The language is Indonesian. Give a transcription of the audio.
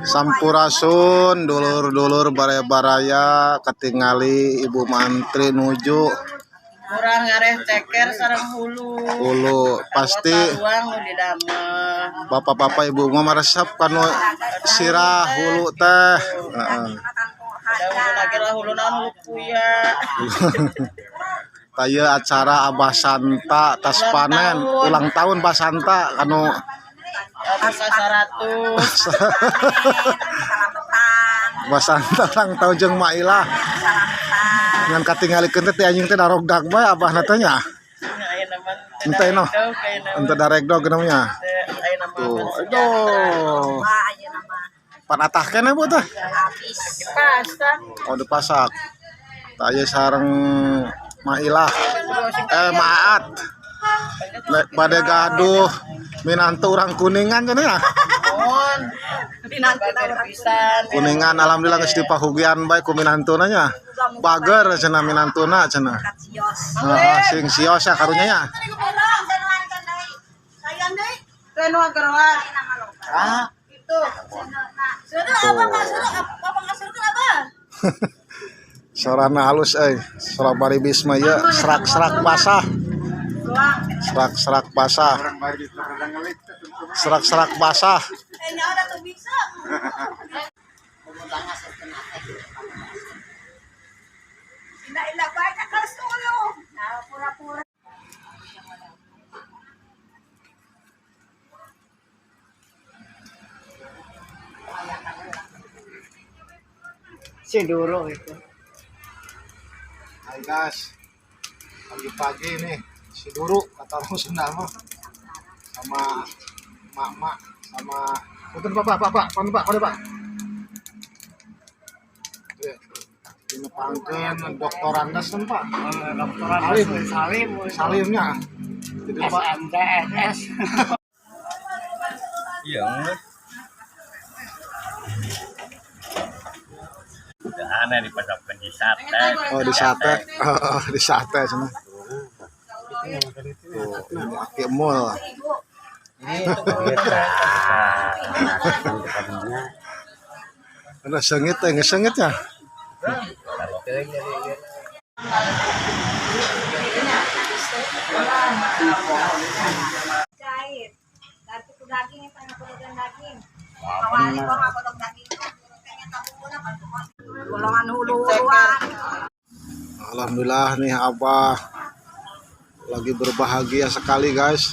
Sampurasun dulur-dulur baraya-baraya ketingali Ibu Mantri nuju kurang ngareh ceker sareng hulu pasti bapak-bapak ibu mah meresep kanu sirah hulu teh taya acara Abah Santa tas panen ulang tahun Abah Santa kanu 100 Abah Santa ulang tahun jeung Mailah ngan katinggalikeun teh anjing teh darogdag bae abah na teh nya ente no ente daregdog namanya tuh aduh pan atah keneh bu teh oh dipasak taya sareng Mailah Maat bade gaduh minantu urang Kuningan cenah ya Kuningan alhamdulillah geus dipahugian bae ku minantuna nya bager cenah minantuna cenah sing sios ya karunya nya sorana halus sora baribis mah ye serak-serak basah serak-serak basah serak-serak basah si dulu itu. Hai guys, pagi-pagi nih si Duru kata orang Sunda mah sama mak-mak sama punten bapak kon pak ini pangkeun dokter Andes kan pak dokter Salimnya jadi pak MTNS iya aneh dipadapkan di sate. Oh di sate, di sate sana. Tuh, ini mall. Ada sengit ya. Cair. Dari daging itu yang daging. Awalnya kok nggak potong daging. Golongan hulu-huluan. Alhamdulillah nih Abah lagi berbahagia sekali guys.